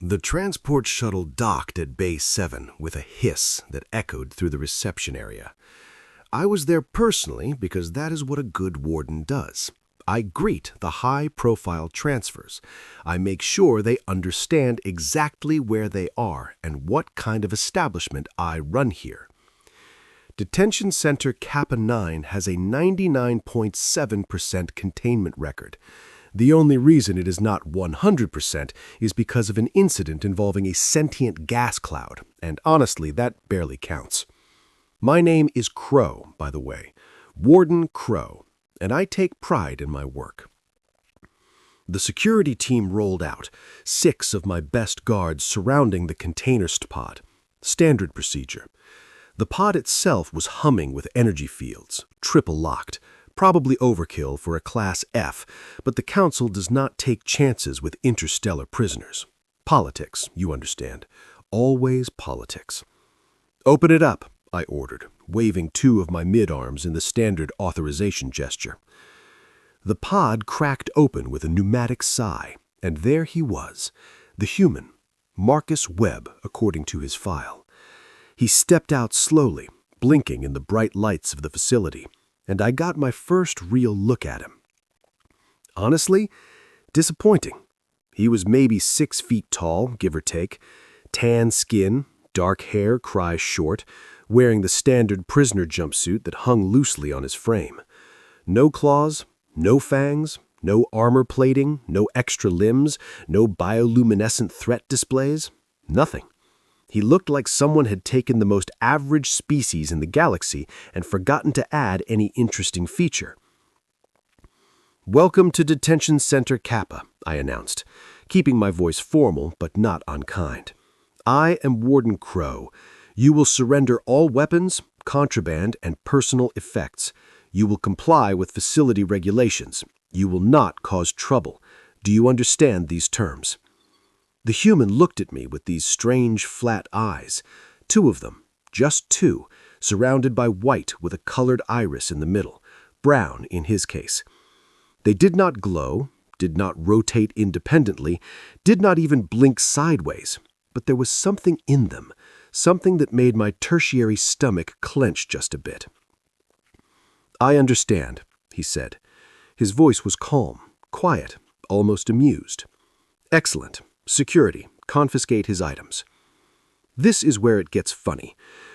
The transport shuttle docked at Bay 7 with a hiss that echoed through the reception area. I was there personally because that is what a good warden does. I greet the high-profile transfers. I make sure they understand exactly where they are and what kind of establishment I run here. Detention Center Kappa 9 has a 99.7% containment record. The only reason it is not 100% is because of an incident involving a sentient gas cloud, and honestly, that barely counts. My name is Crow, by the way, Warden Crow, and I take pride in my work. The security team rolled out, 6 of my best guards surrounding the container pod. Standard procedure. The pod itself was humming with energy fields, triple locked. Probably overkill for a Class F, but the Council does not take chances with interstellar prisoners. Politics, you understand. Always politics. "Open it up," I ordered, waving 2 of my mid-arms in the standard authorization gesture. The pod cracked open with a pneumatic sigh, and there he was, the human, Marcus Webb, according to his file. He stepped out slowly, blinking in the bright lights of the facility, and I got my first real look at him. Honestly, disappointing. He was maybe 6 feet tall, give or take, tan skin, dark hair cries short, wearing the standard prisoner jumpsuit that hung loosely on his frame. No claws, no fangs, no armor plating, no extra limbs, no bioluminescent threat displays, nothing. He looked like someone had taken the most average species in the galaxy and forgotten to add any interesting feature. "Welcome to Detention Center Kappa," I announced, keeping my voice formal but not unkind. "I am Warden Crow. You will surrender all weapons, contraband, and personal effects. You will comply with facility regulations. You will not cause trouble. Do you understand these terms?" The human looked at me with these strange, flat eyes, 2 of them, just 2, surrounded by white with a colored iris in the middle, brown in his case. They did not glow, did not rotate independently, did not even blink sideways, but there was something in them, something that made my tertiary stomach clench just a bit. "I understand," he said. His voice was calm, quiet, almost amused. "Excellent. Security, confiscate his items." This is where it gets funny,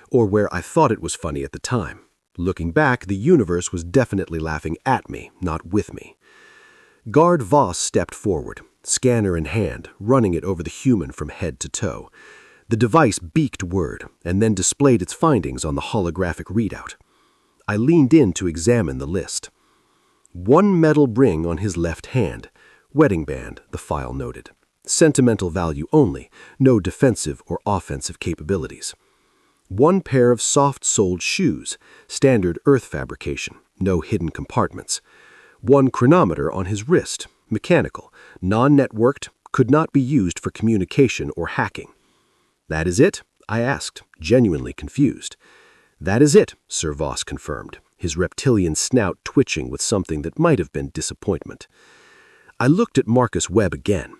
or where I thought it was funny at the time. Looking back, the universe was definitely laughing at me, not with me. Guard Voss stepped forward, scanner in hand, running it over the human from head to toe. The device beaked word, and then displayed its findings on the holographic readout. I leaned in to examine the list. 1 metal ring on his left hand, wedding band, the file noted. Sentimental value only, no defensive or offensive capabilities. 1 pair of soft-soled shoes, standard Earth fabrication, no hidden compartments. 1 chronometer on his wrist, mechanical, non-networked, could not be used for communication or hacking. "That is it?" I asked, genuinely confused. "That is it," Sir Voss confirmed, his reptilian snout twitching with something that might have been disappointment. I looked at Marcus Webb again.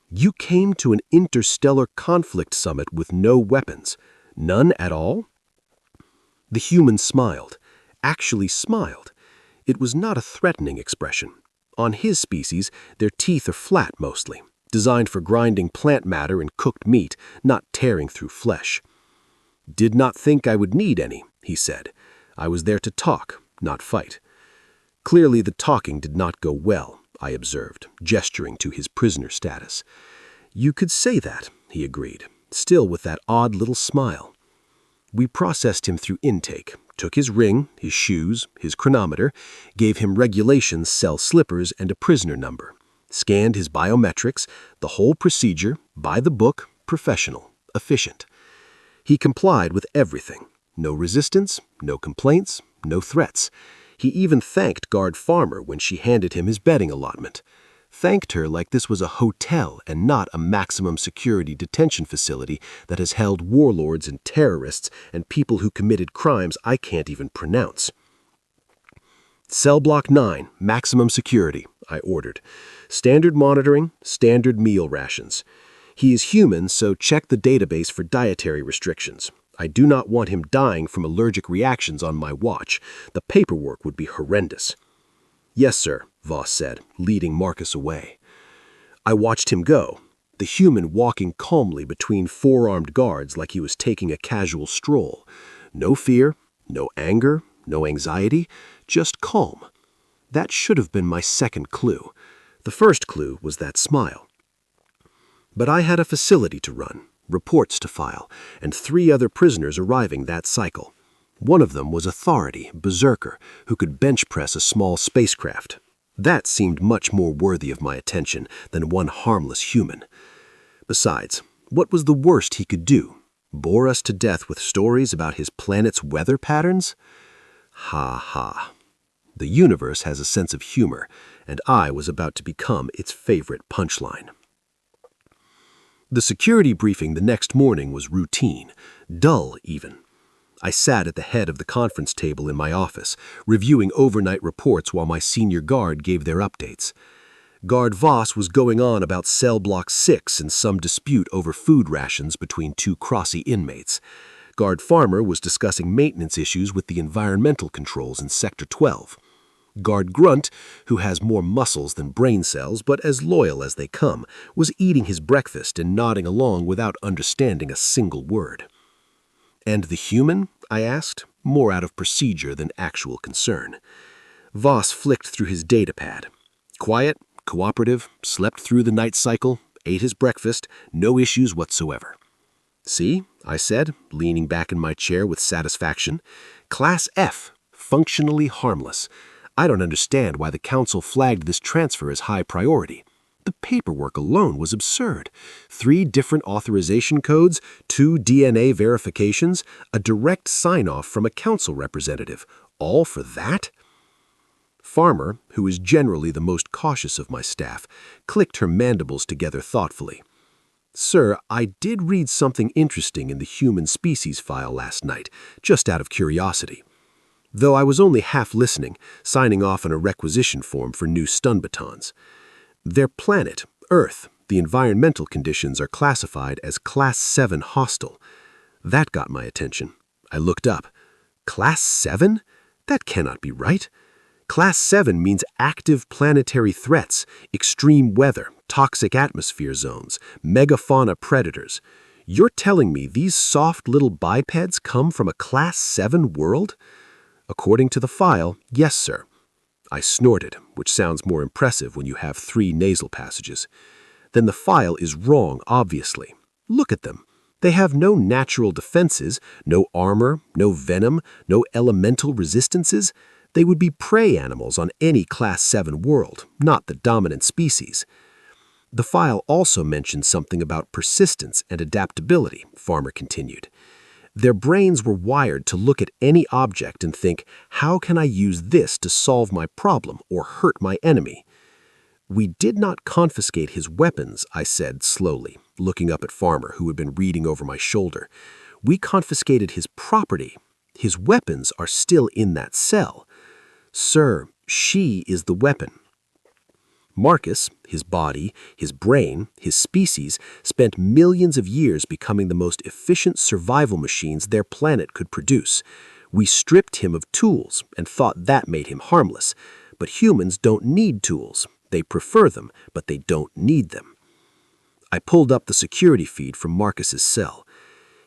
"You came to an interstellar conflict summit with no weapons. None at all?" The human smiled, actually smiled. It was not a threatening expression. On his species, their teeth are flat mostly, designed for grinding plant matter and cooked meat, not tearing through flesh. "Did not think I would need any," he said. "I was there to talk, not fight." Clearly the talking did not go well, I observed, gesturing to his prisoner status. "You could say that," he agreed, still with that odd little smile. We processed him through intake, took his ring, his shoes, his chronometer, gave him regulations cell slippers and a prisoner number, scanned his biometrics, the whole procedure, by the book, professional, efficient. He complied with everything. No resistance, no complaints, no threats. He even thanked Guard Farmer when she handed him his bedding allotment. Thanked her like this was a hotel and not a maximum security detention facility that has held warlords and terrorists and people who committed crimes I can't even pronounce. "Cell Block 9, maximum security," I ordered. "Standard monitoring, standard meal rations." He is human, so check the database for dietary restrictions. I do not want him dying from allergic reactions on my watch. The paperwork would be horrendous." "Yes, sir," Voss said, leading Marcus away. I watched him go, the human walking calmly between four-armed guards like he was taking a casual stroll. No fear, no anger, no anxiety, just calm. That should have been my second clue. The first clue was that smile. But I had a facility to run, reports to file, and 3 other prisoners arriving that cycle. One of them was Authority, Berserker, who could bench press a small spacecraft. That seemed much more worthy of my attention than one harmless human. Besides, what was the worst he could do? Bore us to death with stories about his planet's weather patterns? Ha ha. The universe has a sense of humor, and I was about to become its favorite punchline. The security briefing the next morning was routine, dull even. I sat at the head of the conference table in my office, reviewing overnight reports while my senior guard gave their updates. Guard Voss was going on about Cell Block 6 and some dispute over food rations between 2 Crossy inmates. Guard Farmer was discussing maintenance issues with the environmental controls in Sector 12. Guard Grunt, who has more muscles than brain cells but as loyal as they come, was eating his breakfast and nodding along without understanding a single word. "And the human?" I asked, more out of procedure than actual concern. Voss flicked through his datapad. Quiet, cooperative, slept through the night cycle, ate his breakfast, no issues whatsoever. "See," I said, leaning back in my chair with satisfaction. "Class F, functionally harmless. I don't understand why the council flagged this transfer as high priority. The paperwork alone was absurd. 3 different authorization codes, 2 DNA verifications, a direct sign-off from a council representative. All for that?" Farmer, who is generally the most cautious of my staff, clicked her mandibles together thoughtfully. "Sir, I did read something interesting in the human species file last night, just out of curiosity. Though I was only half listening, signing off on a requisition form for new stun batons. Their planet, Earth, the environmental conditions are classified as Class 7 hostile. That got my attention. I looked up. Class 7? That cannot be right. Class 7 means active planetary threats, extreme weather, toxic atmosphere zones, megafauna predators. You're telling me these soft little bipeds come from a Class 7 world?" "According to the file, yes, sir." I snorted, which sounds more impressive when you have 3 nasal passages. "Then the file is wrong, obviously. Look at them. They have no natural defenses, no armor, no venom, no elemental resistances. They would be prey animals on any Class 7 world, not the dominant species." The file also mentioned something about persistence and adaptability, Farmer continued. "Their brains were wired to look at any object and think, how can I use this to solve my problem or hurt my enemy?" "We did not confiscate his weapons," I said slowly, looking up at Farmer, who had been reading over my shoulder. "We confiscated his property. His weapons are still in that cell." "Sir, she is the weapon." Marcus, his body, his brain, his species, spent millions of years becoming the most efficient survival machines their planet could produce. We stripped him of tools and thought that made him harmless. But humans don't need tools. They prefer them, but they don't need them. I pulled up the security feed from Marcus's cell.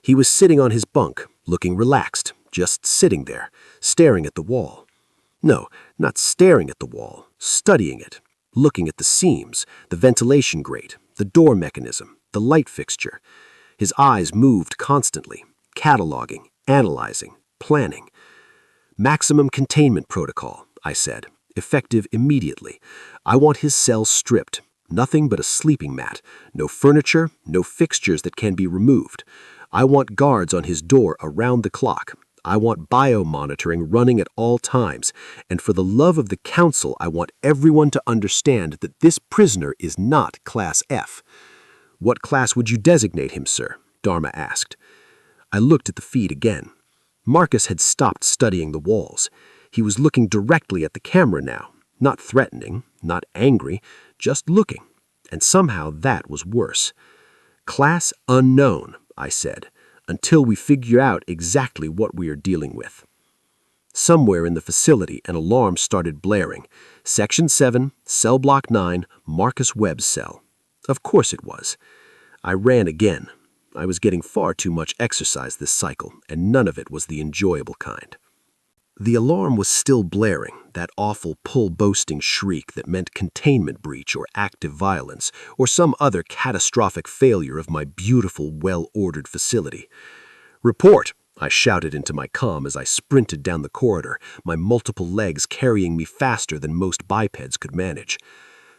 He was sitting on his bunk, looking relaxed, just sitting there, staring at the wall. No, not staring at the wall, studying it. Looking at the seams, the ventilation grate, the door mechanism, the light fixture. His eyes moved constantly, cataloging, analyzing, planning. "Maximum containment protocol," I said, effective immediately. "I want his cell stripped, nothing but a sleeping mat, no furniture, no fixtures that can be removed. I want guards on his door around the clock. I want biomonitoring running at all times, and for the love of the council, I want everyone to understand that this prisoner is not Class F." "What class would you designate him, sir?" Dharma asked. I looked at the feed again. Marcus had stopped studying the walls. He was looking directly at the camera now, not threatening, not angry, just looking, and somehow that was worse. Class unknown, I said, until we figure out exactly what we are dealing with. Somewhere in the facility, an alarm started blaring. Section 7, Cell Block 9, Marcus Webb's cell. Of course it was. I ran again. I was getting far too much exercise this cycle, and none of it was the enjoyable kind. The alarm was still blaring, that awful pull-boasting shriek that meant containment breach or active violence, or some other catastrophic failure of my beautiful, well-ordered facility. "Report!" I shouted into my comm as I sprinted down the corridor, my multiple legs carrying me faster than most bipeds could manage.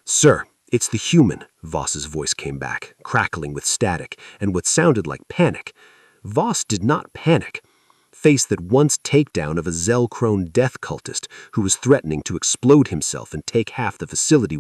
"Sir, it's the human," Voss's voice came back, crackling with static and what sounded like panic. Voss did not panic. Face that once takedown of a Zell-crone death cultist who was threatening to explode himself and take half the facility